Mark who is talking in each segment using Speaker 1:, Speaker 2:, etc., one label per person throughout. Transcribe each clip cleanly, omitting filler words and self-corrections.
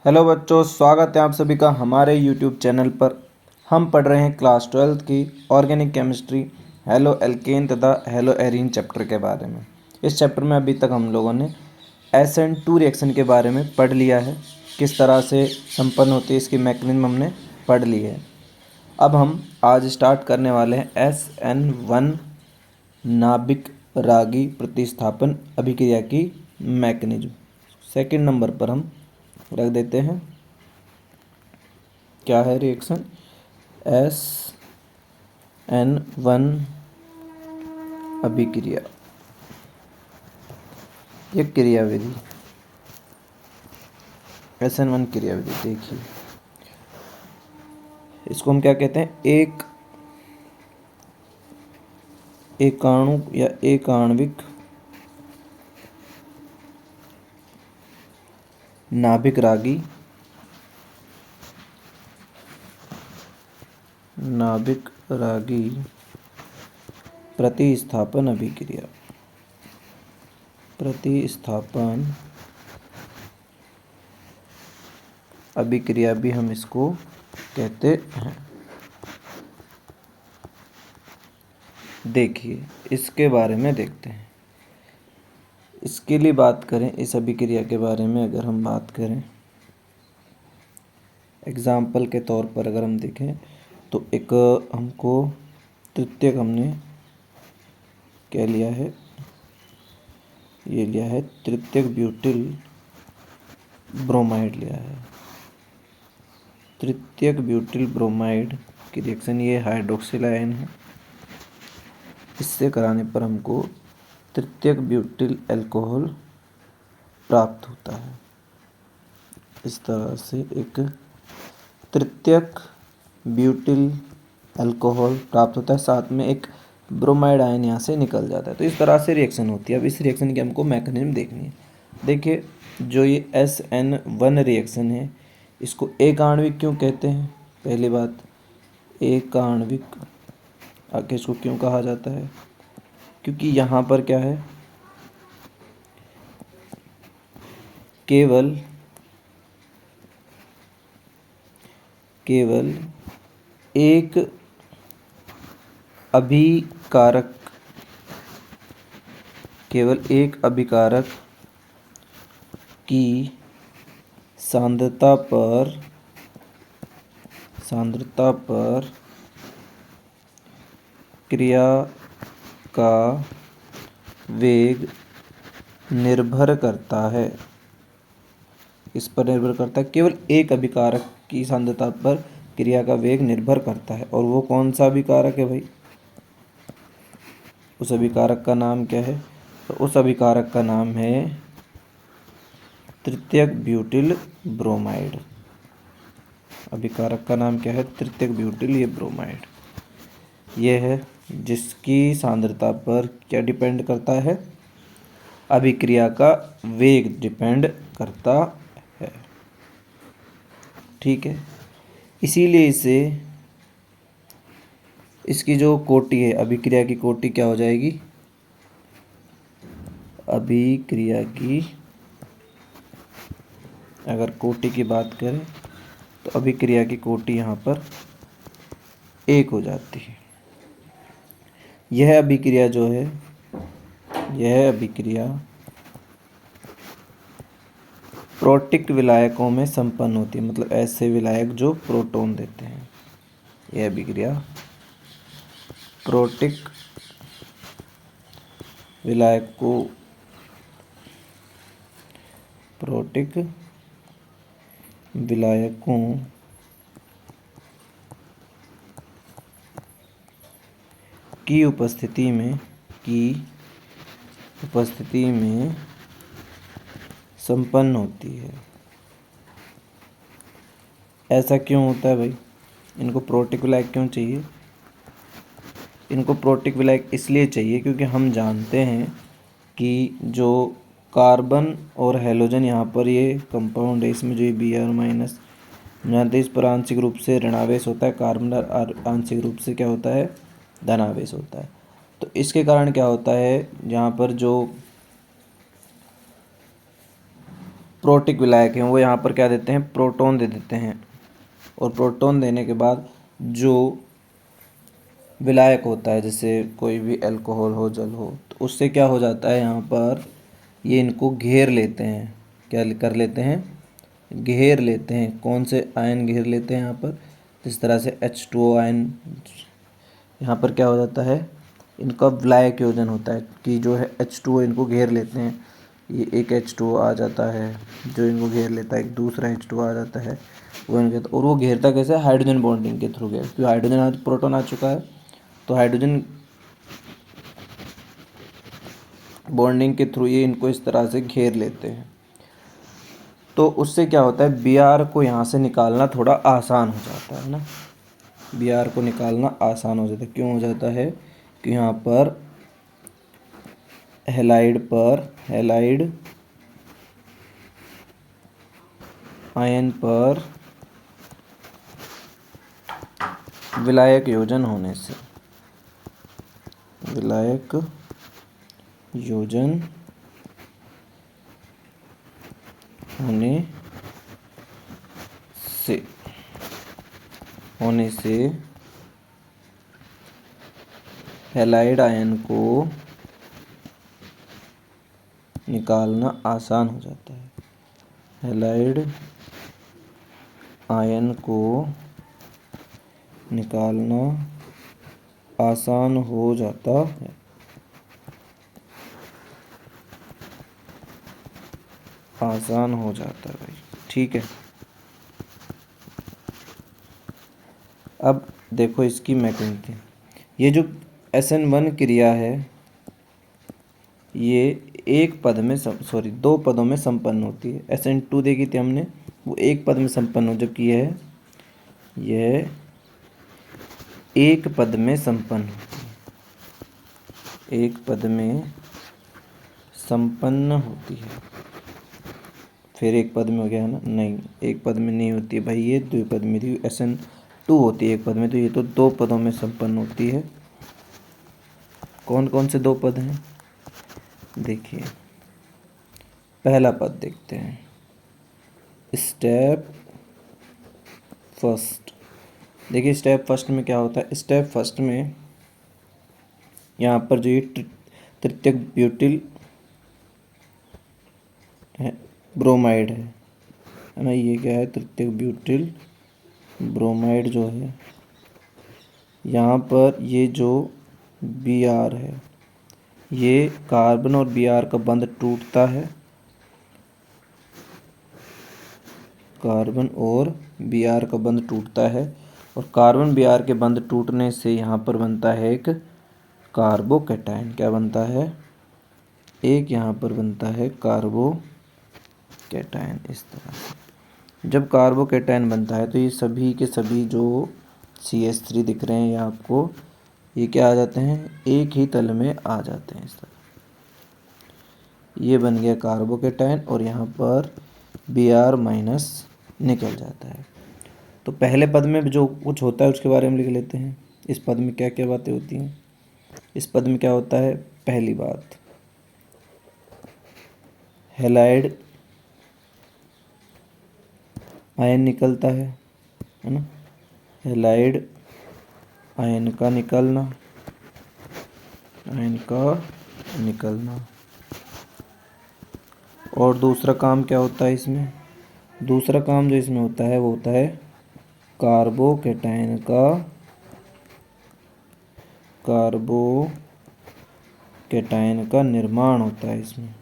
Speaker 1: Hello बच्चों, स्वागत है आप सभी का हमारे यूट्यूब चैनल पर। हम पढ़ रहे हैं क्लास 12th की ऑर्गेनिक केमिस्ट्री हेलो एल्केन तथा हेलो एरीन चैप्टर के बारे में। इस चैप्टर में अभी तक हम लोगों ने SN2 रिएक्शन के बारे में पढ़ लिया है, किस तरह से संपन्न होती है इसकी मैकेनिज्म हमने पढ़ ली है। अब हम आज स्टार्ट करने वाले हैं SN1 नाभिक रागी प्रतिस्थापन अभिक्रिया की मैकेनिज्म। सेकंड नंबर पर हम रख देते हैं, क्या है रिएक्शन SN1 अभिक्रिया। ये क्रियाविधि SN1 क्रियाविधि देखिए, इसको हम क्या कहते हैं, एक एकाणु या एकाण्विक नाभिक रागी प्रतिस्थापन अभिक्रिया। प्रतिस्थापन अभिक्रिया भी हम इसको कहते हैं। देखिए, इसके बारे में देखते हैं। इसके लिए बात करें, इस अभिक्रिया के बारे में अगर हम बात करें, एग्जाम्पल के तौर पर अगर हम देखें तो एक हमको तृतीयक हमने क्या लिया है, ये लिया है तृतीयक ब्यूटिल ब्रोमाइड लिया है। तृतीयक ब्यूटिल ब्रोमाइड की रिएक्शन ये हाइड्रोक्सिल आयन है। इससे कराने पर हमको तृतीयक ब्यूटिल अल्कोहल प्राप्त होता है। इस तरह से एक तृतीयक ब्यूटिल अल्कोहल प्राप्त होता है, साथ में एक ब्रोमाइड आयन यहाँ से निकल जाता है। तो इस तरह से रिएक्शन होती है। अब इस रिएक्शन की हमको मैकेनिज्म देखनी है। देखिए, जो ये SN1 रिएक्शन है, इसको एक आणविक क्यों कहते हैं? पहली बात, एक आणविक आगे इसको क्यों कहा जाता है? क्योंकि यहाँ पर क्या है, केवल एक अभिकारक की सांद्रता पर क्रिया का वेग निर्भर करता है। इस पर निर्भर करता है, केवल एक अभिकारक की सांद्रता पर क्रिया का वेग निर्भर करता है। और वो कौन सा अभिकारक है भाई? उस अभिकारक का नाम क्या है? तो उस अभिकारक का नाम है तृतीयक ब्यूटिल ब्रोमाइड। अभिकारक का नाम क्या है? तृतीयक ब्यूटिल ये ब्रोमाइड। ये है जिसकी सांद्रता पर क्या डिपेंड करता है? अभिक्रिया का वेग डिपेंड करता है। ठीक है, इसीलिए इसे, इसकी जो कोटि है, अभिक्रिया की कोटि क्या हो जाएगी? अभिक्रिया की अगर कोटि की बात करें तो अभिक्रिया की कोटि यहाँ पर 1 हो जाती है। यह अभिक्रिया जो है, यह अभिक्रिया प्रोटिक विलायकों में संपन्न होती है, मतलब ऐसे विलायक जो प्रोटॉन देते हैं। यह अभिक्रिया प्रोटिक विलायकों की उपस्थिति में संपन्न होती है। ऐसा क्यों होता है भाई? इनको प्रोटिक विलायक क्यों चाहिए? इनको प्रोटिक विलायक इसलिए चाहिए क्योंकि हम जानते हैं कि जो कार्बन और हैलोजन यहाँ पर ये कंपाउंड है, इसमें जो ये Br- जानते हैं, इस पर आंशिक रूप से ऋणावेश होता है, कार्बन आंशिक रूप से क्या होता है? धनावेश होता है। तो इसके कारण क्या होता है, जहाँ पर जो प्रोटिक विलायक हैं वो यहाँ पर क्या देते हैं, प्रोटॉन दे देते हैं। और प्रोटॉन देने के बाद जो विलायक होता है, जैसे कोई भी अल्कोहल हो, जल हो, तो उससे क्या हो जाता है, यहाँ पर ये इनको घेर लेते हैं। क्या कर लेते हैं, घेर लेते हैं। कौन से आयन घेर लेते हैं यहाँ पर, जिस तरह से H2O आयन, यहाँ पर क्या हो जाता है, इनका विलायक योजन होता है कि जो है H2O इनको घेर लेते हैं। ये एक H2O आ जाता है जो इनको घेर लेता है, एक दूसरा H2O आ जाता है वो इनको, और वो घेरता कैसे, हाइड्रोजन बॉन्डिंग के थ्रू घेर, क्योंकि हाइड्रोजन आज प्रोटॉन आ चुका है तो हाइड्रोजन बॉन्डिंग के थ्रू ये इनको इस तरह से घेर लेते हैं। तो उससे क्या होता है, Br को यहाँ से निकालना थोड़ा आसान हो जाता है ना, Br को निकालना आसान हो जाता है। क्यों हो जाता है कि यहाँ पर हैलाइड आयन पर विलायक योजन होने से, विलायक योजन होने से हैलाइड आयन को निकालना आसान हो जाता है। हैलाइड आयन को निकालना आसान हो जाता है। आसान हो जाता है भाई, ठीक है। अब देखो इसकी मैकेनिज्म, ये जो SN1 क्रिया है ये एक पद में दो पदों में संपन्न होती है। SN2 देखी थी हमने, वो एक पद में संपन्न हो, जबकि यह एक पद में संपन्न होती है, एक पद में संपन्न होती है। फिर एक पद में हो गया है ना, नहीं एक पद में नहीं होती है भाई, ये द्विपद में थी, SN2 होती है एक पद में, तो ये तो दो पदों में संपन्न होती है। कौन कौन से दो पद हैं, देखिए पहला पद देखते हैं, स्टेप फर्स्ट। देखिए स्टेप फर्स्ट में क्या होता है, स्टेप फर्स्ट में यहाँ पर जो ये तृतीयक ब्यूटिल है, ब्रोमाइड है ना, ये क्या है, तृतीयक ब्यूटिल ब्रोमाइड जो है, यहाँ पर ये जो Br है, ये कार्बन और Br का बंध टूटता है, कार्बन और Br का बंध टूटता है, और कार्बन Br के बंध टूटने से यहाँ पर बनता है एक कार्बोकैटायन। क्या बनता है, एक यहाँ पर बनता है कार्बोकैटायन। इस तरह से जब कार्बोकैटायन बनता है तो ये सभी के सभी जो CH3 दिख रहे हैं ये आपको, ये क्या आ जाते हैं, एक ही तल में आ जाते हैं। इस तरह ये बन गया कार्बोकैटायन, और यहाँ पर Br- निकल जाता है। तो पहले पद में जो कुछ होता है उसके बारे में लिख लेते हैं, इस पद में क्या क्या बातें होती हैं। इस पद में क्या होता है, पहली बात, हैलाइड आयन निकलता है ना, हैलाइड आयन का निकलना, और दूसरा काम क्या होता है इसमें, दूसरा काम जो इसमें होता है वो होता है कार्बोकैटायन का निर्माण होता है। इसमें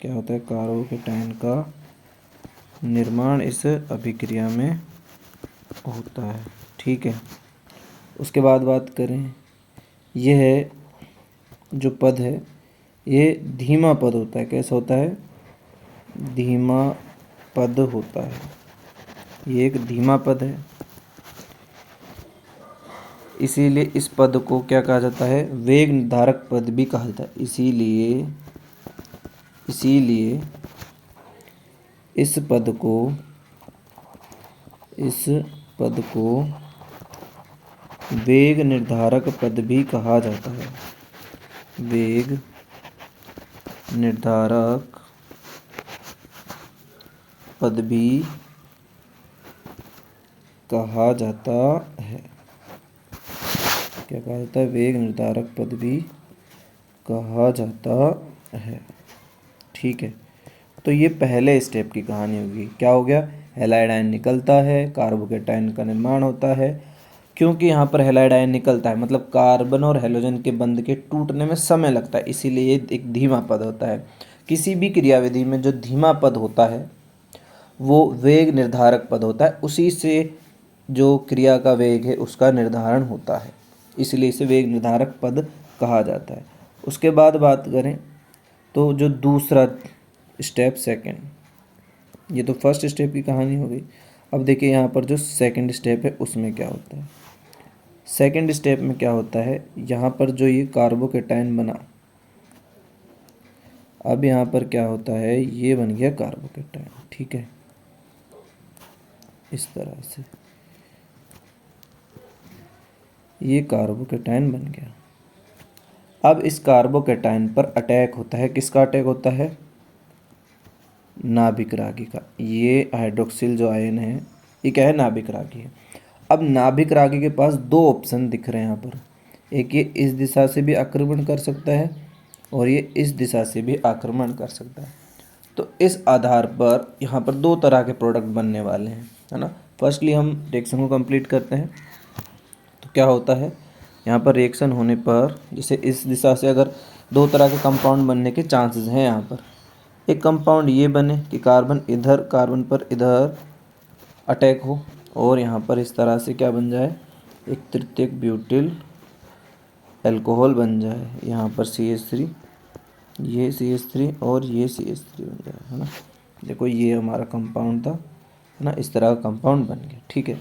Speaker 1: क्या होता है, कार्बोकैटायन का निर्माण इस अभिक्रिया में होता है, ठीक है। उसके बाद बात करें, यह जो पद है ये धीमा पद होता है। कैसा होता है, धीमा पद होता है, ये एक धीमा पद है, इसीलिए इस पद को क्या कहा जाता है, वेग निर्धारक पद भी कहा जाता है। इसीलिए इस पद को वेग निर्धारक पद भी कहा जाता है। वेग निर्धारक पद भी कहा जाता है। क्या कहा जाता है? वेग निर्धारक पद भी कहा जाता है। ठीक है, तो ये पहले स्टेप की कहानी होगी। क्या हो गया? हैलाइड आयन निकलता है, कार्बोकेटायन का निर्माण होता है। क्योंकि यहाँ पर हैलाइड आयन निकलता है मतलब कार्बन और हैलोजन के बंध के टूटने में समय लगता है, इसीलिए ये एक धीमा पद होता है। किसी भी क्रियाविधि में जो धीमा पद होता है वो वेग निर्धारक पद होता है, उसी से जो क्रिया का वेग है उसका निर्धारण होता है, इसलिए इसे वेग निर्धारक पद कहा जाता है। उसके बाद बात करें तो जो दूसरा स्टेप, सेकंड, ये तो फर्स्ट स्टेप की कहानी हो गई। अब देखिए यहाँ पर जो सेकंड स्टेप है उसमें क्या होता है। सेकंड स्टेप में क्या होता है, यहाँ पर जो ये कार्बोकेटायन बना, अब यहाँ पर क्या होता है, ये बन गया कार्बोकेटायन। ठीक है, इस तरह से ये कार्बोकेटायन बन गया। अब इस कार्बोकेटायन पर अटैक होता है। किसका अटैक होता है? नाभिक रागी का। ये हाइड्रोक्सिल जो आयन है ये क्या है? नाभिक रागी है। अब नाभिक रागी के पास दो ऑप्शन दिख रहे हैं यहाँ पर, एक ये इस दिशा से भी आक्रमण कर सकता है और ये इस दिशा से भी आक्रमण कर सकता है। तो इस आधार पर यहाँ पर दो तरह के प्रोडक्ट बनने वाले हैं, है ना। फर्स्टली हम रिएक्शन को कंप्लीट करते हैं। तो क्या होता है, यहाँ पर रिएक्शन होने पर जैसे इस दिशा से अगर दो तरह के कंपाउंड बनने के चांसेस हैं। यहाँ पर एक कंपाउंड ये बने कि कार्बन इधर, कार्बन पर इधर अटैक हो और यहाँ पर इस तरह से क्या बन जाए, एक तृतीयक ब्यूटिल अल्कोहल बन जाए। यहाँ पर CH3, ये CH3 और ये CH3 बन जाए, है ना। देखो ये हमारा कंपाउंड था, है ना, इस तरह का कंपाउंड बन गया। ठीक है,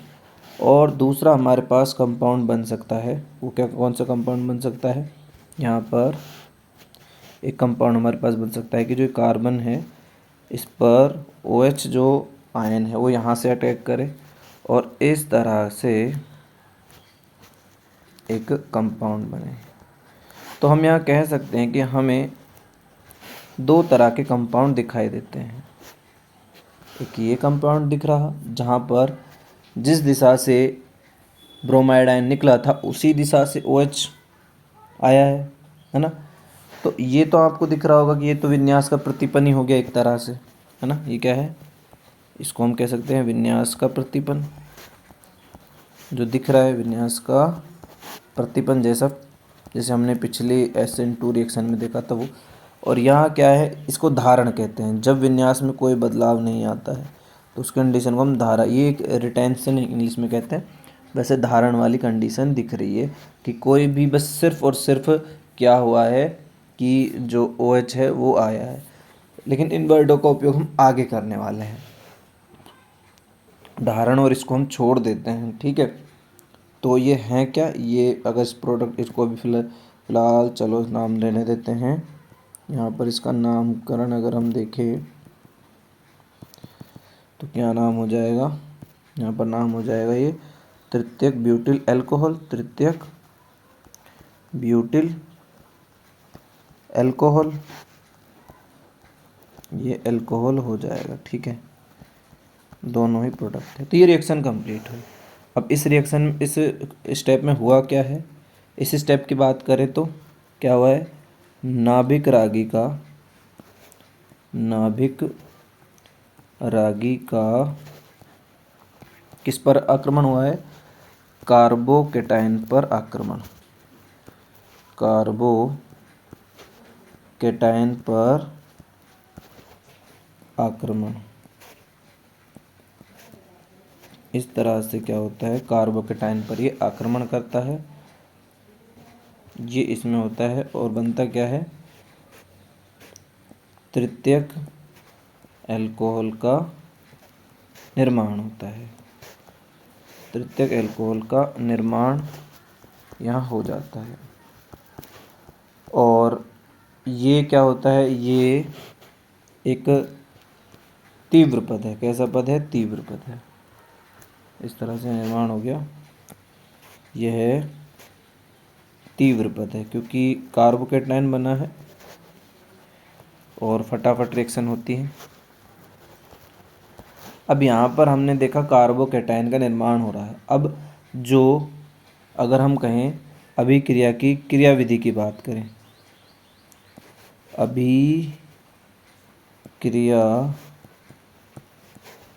Speaker 1: और दूसरा हमारे पास कंपाउंड बन सकता है, वो क्या, कौन सा कंपाउंड बन सकता है, यहाँ पर एक कंपाउंड हमारे पास बन सकता है कि जो कार्बन है इस पर OH जो आयन है वो यहाँ से अटैक करे और इस तरह से एक कंपाउंड बने। तो हम यहाँ कह सकते हैं कि हमें दो तरह के कंपाउंड दिखाई देते हैं। एक ये कंपाउंड दिख रहा जहाँ पर जिस दिशा से ब्रोमाइड आयन निकला था उसी दिशा से OH आया है ना। तो ये तो आपको दिख रहा होगा कि ये तो विन्यास का प्रतिपन ही हो गया एक तरह से, है ना। ये क्या है, इसको हम कह सकते हैं विन्यास का प्रतिपन। जो दिख रहा है विन्यास का प्रतिपन जैसा, जैसे हमने पिछले SN2 रिएक्शन में देखा था वो। और यहाँ क्या है, इसको धारण कहते हैं। जब विन्यास में कोई बदलाव नहीं आता है तो उस कंडीशन को हम धारा, ये एक रिटेंशन इंग्लिश में कहते हैं। वैसे धारण वाली कंडीशन दिख रही है कि कोई भी बस सिर्फ और सिर्फ क्या हुआ है कि जो OH है वो आया है। लेकिन इन वर्डों का उपयोग हम आगे करने वाले हैं, धारण और इसको हम छोड़ देते हैं। ठीक है, तो ये हैं क्या, ये अगर इस प्रोडक्ट, इसको भी फिलहाल चलो नाम लेने देते हैं। यहाँ पर इसका नामकरण अगर हम देखें तो क्या नाम हो जाएगा, यहाँ पर नाम हो जाएगा ये तृतीयक ब्यूटिल अल्कोहल। तृतीयक ब्यूटिल अल्कोहल, ये अल्कोहल हो जाएगा। ठीक है, दोनों ही प्रोडक्ट है। तो ये रिएक्शन कंप्लीट हुई। अब इस रिएक्शन, इस स्टेप में हुआ क्या है, इस स्टेप की बात करें तो क्या हुआ है, नाभिक रागी का किस पर आक्रमण हुआ है, कार्बोकेटायन पर आक्रमण, कार्बोकेटायन पर आक्रमण। इस तरह से क्या होता है, कार्बोकेटायन पर ये आक्रमण करता है, ये इसमें होता है और बनता क्या है, तृतीयक अल्कोहल का निर्माण होता है। तृतीयक अल्कोहल का निर्माण यहाँ हो जाता है। और ये क्या होता है, ये एक तीव्र पद है। कैसा पद है, तीव्र पद है। इस तरह से निर्माण हो गया, यह तीव्र पद है क्योंकि कार्बोकेटायन बना है और फटाफट रिएक्शन होती है। अब यहाँ पर हमने देखा कार्बोकैटायन का निर्माण हो रहा है। अब जो अगर हम कहें अभिक्रिया की क्रियाविधि की बात करें, अभिक्रिया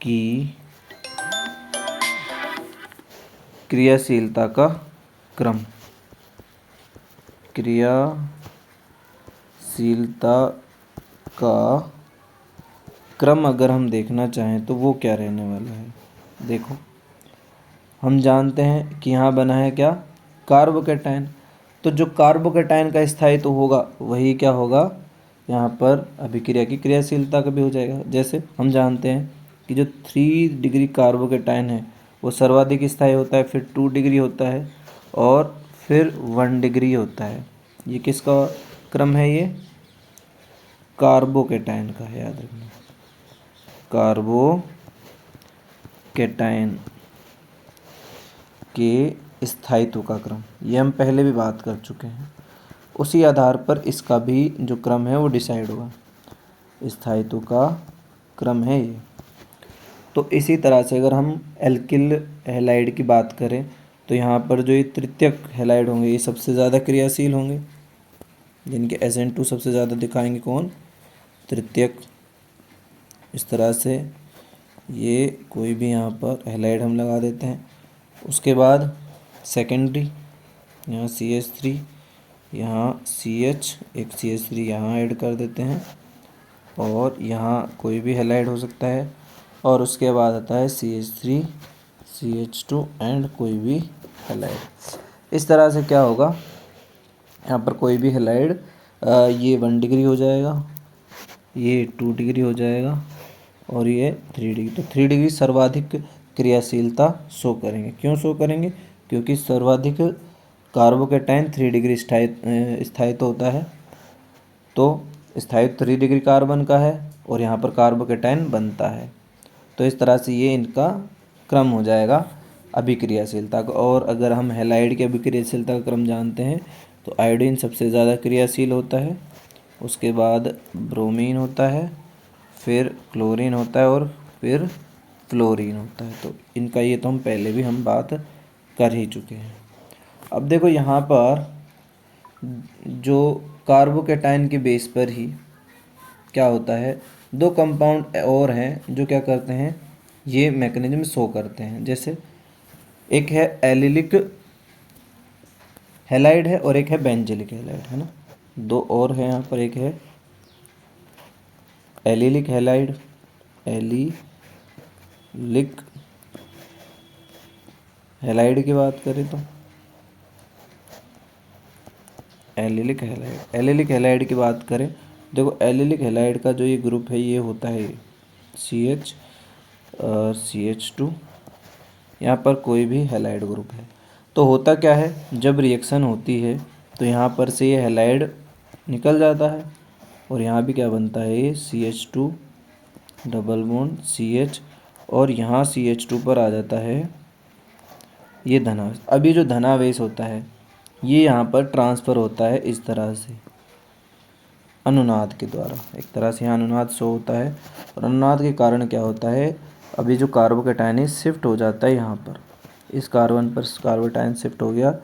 Speaker 1: की क्रियाशीलता का क्रम, क्रियाशीलता का क्रम अगर हम देखना चाहें तो वो क्या रहने वाला है। देखो, हम जानते हैं कि यहाँ बना है क्या, कार्बोकैटायन। तो जो कार्बोकैटायन का स्थायित्व होगा वही क्या होगा, यहाँ पर अभिक्रिया की क्रियाशीलता का भी हो जाएगा। जैसे हम जानते हैं कि जो 3 डिग्री कार्बोकैटायन है वो सर्वाधिक स्थायी होता है, फिर 2 डिग्री होता है और फिर 1 डिग्री होता है। ये किसका क्रम है, ये कार्बोकैटायन का है, याद रखना, कार्बोकैटायन के स्थायित्व का क्रम। ये हम पहले भी बात कर चुके हैं। उसी आधार पर इसका भी जो क्रम है वो डिसाइड होगा, स्थायित्व का क्रम है ये। तो इसी तरह से अगर हम एल्किल हैलाइड की बात करें तो यहाँ पर जो ये तृतीयक हैलाइड होंगे ये सबसे ज़्यादा क्रियाशील होंगे, जिनके SN2 सबसे ज़्यादा दिखाएंगे कौन, तृतीयक। इस तरह से ये कोई भी यहाँ पर हैलाइड हम लगा देते हैं। उसके बाद सेकेंडरी, यहाँ CH3, यहाँ CH, एक CH3 यहाँ ऐड कर देते हैं और यहाँ कोई भी हैलाइड हो सकता है। और उसके बाद आता है CH3, CH2 एंड कोई भी हैलाइड। इस तरह से क्या होगा, यहाँ पर कोई भी हैलाइड ये 1 डिग्री हो जाएगा, ये 2 डिग्री हो जाएगा और ये 3 डिग्री। तो 3 डिग्री सर्वाधिक क्रियाशीलता शो करेंगे। क्यों शो करेंगे, क्योंकि सर्वाधिक कार्बोकैटायन 3 डिग्री स्थायित्व होता है। तो स्थायित्व 3 डिग्री कार्बन का है और यहाँ पर कार्बोकैटायन बनता है। तो इस तरह से ये इनका क्रम हो जाएगा अभिक्रियाशीलता का। और अगर हम हैलाइड की अभिक्रियाशीलता का क्रम जानते हैं तो आयोडीन सबसे ज़्यादा क्रियाशील होता है, उसके बाद ब्रोमीन होता है, फिर क्लोरीन होता है और फिर फ्लोरीन होता है। तो इनका ये तो हम पहले भी हम बात कर ही चुके हैं। अब देखो यहाँ पर जो कार्बोकैटायन के बेस पर ही क्या होता है, 2 कंपाउंड और हैं जो क्या करते हैं, ये मैकेनिज्म शो करते हैं। जैसे एक है एलिलिक हैलाइड है और एक है बेंजिलिक हैलाइड, है ना। 2 और है यहाँ पर, एक है एलिलिक हैलाइड, एलिलिक हैलाइड की बात करें तो एलिलिक हैलाइड की बात करें, देखो एलिलिक हैलाइड का जो ये ग्रुप है ये होता है CH और CH2, यहाँ पर कोई भी हैलाइड ग्रुप है। तो होता क्या है, जब रिएक्शन होती है तो यहाँ पर से ये हैलाइड निकल जाता है और यहाँ भी क्या बनता है, ये CH2 डबल बॉन्ड CH और यहाँ CH2 पर आ जाता है ये धनावेश। अब ये जो धनावेश होता है ये यहाँ पर ट्रांसफ़र होता है इस तरह से अनुनाद के द्वारा। एक तरह से यहाँ अनुनाद शो होता है और अनुनाद के कारण क्या होता है, अभी जो कार्बोकैटायन है शिफ्ट हो जाता है यहाँ पर, इस कार्बन पर कार्बोकैटायन शिफ्ट हो गया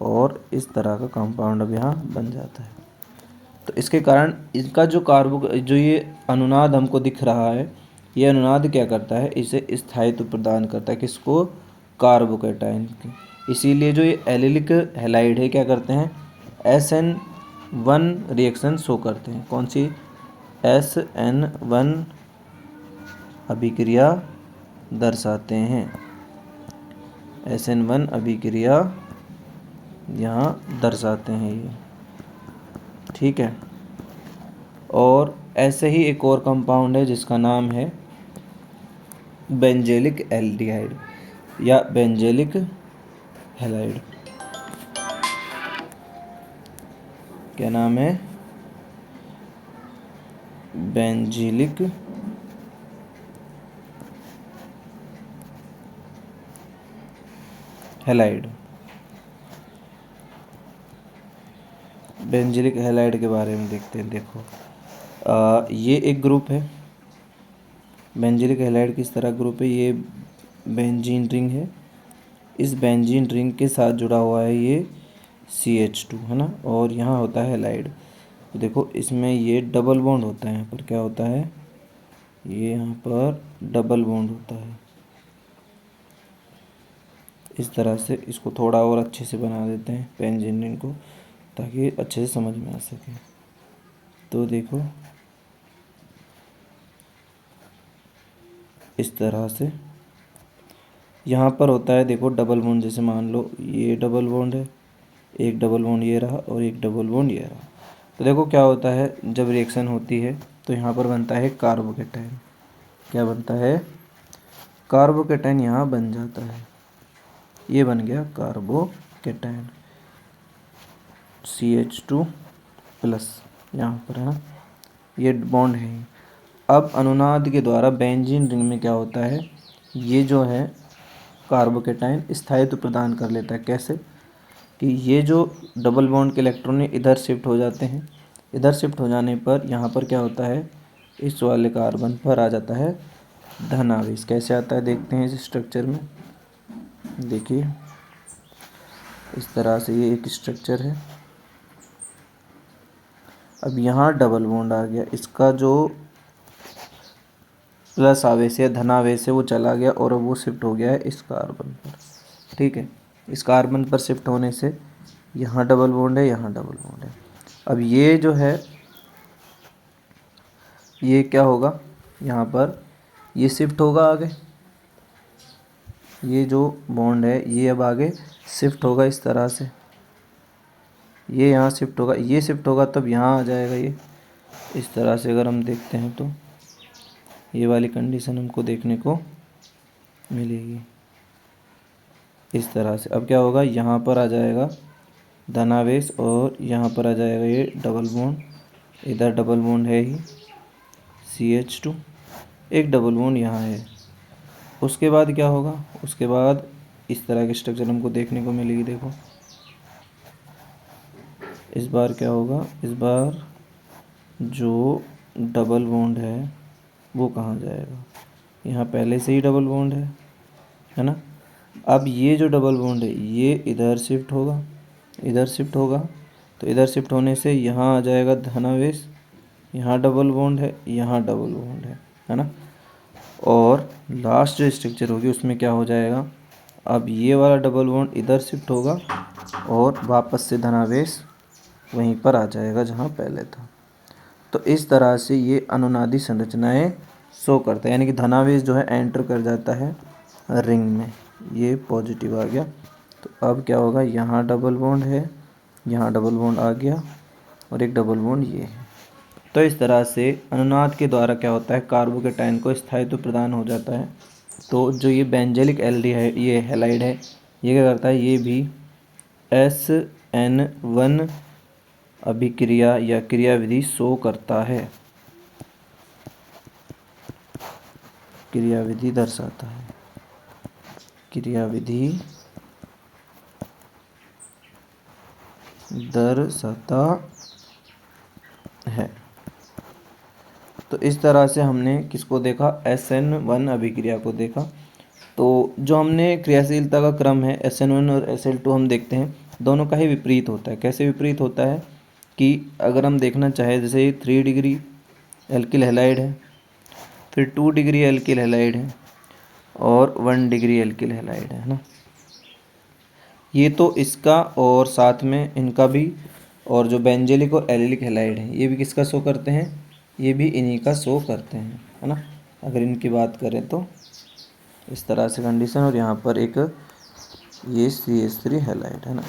Speaker 1: और इस तरह का कंपाउंड अब यहाँ बन जाता है। तो इसके कारण इसका जो ये अनुनाद हमको दिख रहा है, ये अनुनाद क्या करता है, इसे स्थायित्व प्रदान करता है, किसको, कार्बोकैटायन के। इसीलिए जो ये एलिलिक हैलाइड है क्या करते हैं, SN1 रिएक्शन शो करते हैं। कौन सी, SN1 अभिक्रिया दर्शाते हैं, SN1 अभिक्रिया यहाँ दर्शाते हैं ये, ठीक है। और ऐसे ही एक और कंपाउंड है जिसका नाम है बेंजेलिक एल्डिहाइड या बेंजेलिक हैलाइड। क्या नाम है, बेंजिलिक हैलाइड। बेंजिलिक हैलाइड के बारे में देखते हैं। देखो ये एक ग्रुप है बेंजीलिक हैलाइड किस तरह ग्रुप है? ये बेंजीन रिंग है। इस बेंजीन रिंग के साथ जुड़ा हुआ है ये CH2 है ना, और यहाँ होता है हैलाइड। तो देखो इसमें ये डबल बॉन्ड होता है, यहाँ पर क्या होता है, ये यहाँ पर डबल बॉन्ड होता है। इस तरह से इसको थोड़ा और अच्छे से बना देते हैं बेंजीन रिंग को, ताकि अच्छे से समझ में आ सके। तो देखो इस तरह से यहाँ पर होता है, देखो डबल बॉन्ड, जैसे मान लो ये डबल बॉन्ड है, एक डबल बॉन्ड ये रहा और एक डबल बॉन्ड ये रहा। तो देखो क्या होता है, जब रिएक्शन होती है तो यहाँ पर बनता है कार्बोकेटाइन। क्या बनता है? कार्बोकेटाइन यहाँ बन जाता है। ये बन गया कार्बोकेटाइन CH2 प्लस, यहाँ पर है ना, ये बॉन्ड है। अब अनुनाद के द्वारा बेंजीन रिंग में क्या होता है, ये जो है कार्बोकेटाइन स्थायित्व प्रदान कर लेता है। कैसे? कि ये जो डबल बॉन्ड के इलेक्ट्रॉन इधर शिफ्ट हो जाते हैं। इधर शिफ्ट हो जाने पर यहाँ पर क्या होता है, इस वाले कार्बन पर आ जाता है धनावेश। कैसे आता है देखते हैं इस स्ट्रक्चर में। देखिए इस तरह से ये एक स्ट्रक्चर है। अब यहाँ डबल बॉन्ड आ गया, इसका जो प्लस आवेश है, धनावेश है, वो चला गया और अब वो शिफ्ट हो गया है इस कार्बन पर। ठीक है, इस कार्बन पर शिफ्ट होने से यहाँ डबल बॉन्ड है, यहाँ डबल बॉन्ड है। अब ये जो है ये क्या होगा, यहाँ पर ये शिफ्ट होगा आगे, ये जो बॉन्ड है ये अब आगे शिफ्ट होगा इस तरह से, ये यहाँ शिफ्ट होगा, ये शिफ्ट होगा तब यहाँ आ जाएगा ये। इस तरह से अगर हम देखते हैं तो ये वाली कंडीशन हमको देखने को मिलेगी इस तरह से। अब क्या होगा, यहाँ पर आ जाएगा धनावेश और यहाँ पर आ जाएगा ये डबल बॉन्ड, इधर डबल बॉन्ड है ही CH2, एक डबल बॉन्ड यहाँ है। उसके बाद क्या होगा, उसके बाद इस तरह की स्ट्रक्चर हमको देखने को मिलेगी। देखो इस बार क्या होगा, इस बार जो डबल बॉन्ड है वो कहाँ जाएगा, यहाँ पहले से ही डबल बॉन्ड है ना। अब ये जो डबल बॉन्ड है ये इधर शिफ्ट होगा, इधर शिफ्ट होगा, तो इधर शिफ्ट होने से यहाँ आ जाएगा धनावेश, यहाँ डबल बॉन्ड है, यहाँ डबल बॉन्ड है ना। और लास्ट जो स्ट्रक्चर होगी उसमें क्या हो जाएगा, अब ये वाला डबल बॉन्ड इधर शिफ्ट होगा और वापस से धनावेश वहीं पर आ जाएगा जहाँ पहले था। तो इस तरह से ये अनुनादी संरचनाएं शो करता है, यानी कि धनावेश जो है एंटर कर जाता है रिंग में। ये पॉजिटिव आ गया, तो अब क्या होगा, यहाँ डबल बॉन्ड है, यहाँ डबल बॉन्ड आ गया और एक डबल बॉन्ड ये है। तो इस तरह से अनुनाद के द्वारा क्या होता है, कार्बोकेटाइन को स्थायित्व प्रदान हो जाता है। तो जो ये बेंजेलिक एल्डिहाइड, ये हैलाइड है, ये क्या करता है, ये भी SN1 अभिक्रिया या क्रियाविधि शो करता है, क्रियाविधि दर्शाता है, क्रियाविधि दर्शाता है। तो इस तरह से हमने किसको देखा, SN1 अभिक्रिया को देखा। तो जो हमने क्रियाशीलता का क्रम है SN1 और SL2 हम देखते हैं दोनों का ही विपरीत होता है। कैसे विपरीत होता है कि अगर हम देखना चाहें, जैसे 3 डिग्री एल्किल हैलाइड है, फिर 2 डिग्री एल्किल हैलाइड है और 1 डिग्री एल्किल हैलाइड है ना। ये तो इसका और साथ में इनका भी, और जो बेंजेलिक और एलिलिक हैलाइड है ये भी किसका शो करते हैं, ये भी इन्हीं का शो करते हैं, है ना। अगर इनकी बात करें तो इस तरह से कंडीशन, और यहाँ पर एक ये CH3 हैलाइड है ना।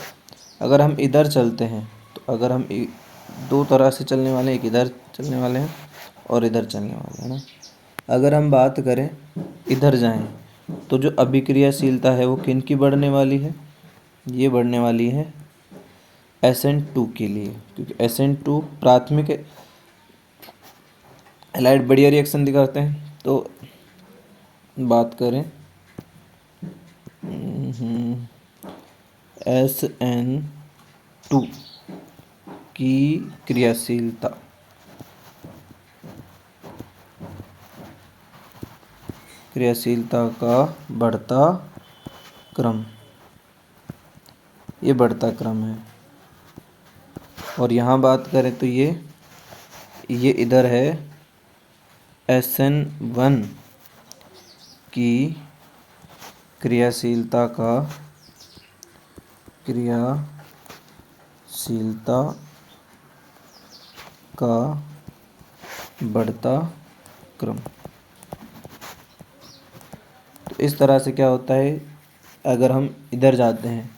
Speaker 1: अगर हम इधर चलते हैं तो अगर हम दो तरह से चलने वाले हैं, एक इधर चलने वाले हैं और इधर चलने वाले हैं ना। अगर हम बात करें इधर जाएं तो जो अभिक्रियाशीलता है वो किन की बढ़ने वाली है, ये बढ़ने वाली है SN2 के लिए, क्योंकि SN2 प्राथमिक हैलाइड बढ़िया रिएक्शन दिखाते हैं। तो बात करें SN2 की क्रियाशीलता, क्रियाशीलता का बढ़ता क्रम, ये बढ़ता क्रम है। और यहाँ बात करें तो ये इधर है SN1 की क्रियाशीलता का बढ़ता क्रम। तो इस तरह से क्या होता है, अगर हम इधर जाते हैं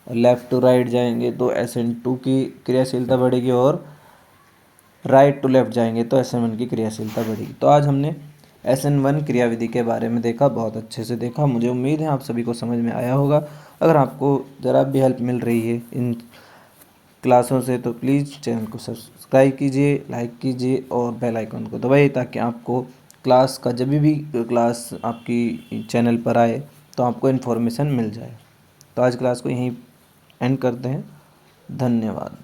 Speaker 1: लेफ़्ट टू राइट जाएंगे तो SN2 की क्रियाशीलता बढ़ेगी, और राइट टू लेफ़्ट जाएंगे तो SN1 की क्रियाशीलता बढ़ेगी। तो आज हमने SN1 क्रियाविधि के बारे में देखा, बहुत अच्छे से देखा। मुझे उम्मीद है आप सभी को समझ में आया होगा। अगर आपको ज़रा भी हेल्प मिल रही है इन क्लासों से तो प्लीज़ चैनल को सब्सक्राइब कीजिए, लाइक कीजिए और बेल आइकन को दबाइए, ताकि आपको क्लास का जब भी क्लास आपकी चैनल पर आए तो आपको इन्फॉर्मेशन मिल जाए। तो आज क्लास को यहीं एंड करते हैं। धन्यवाद।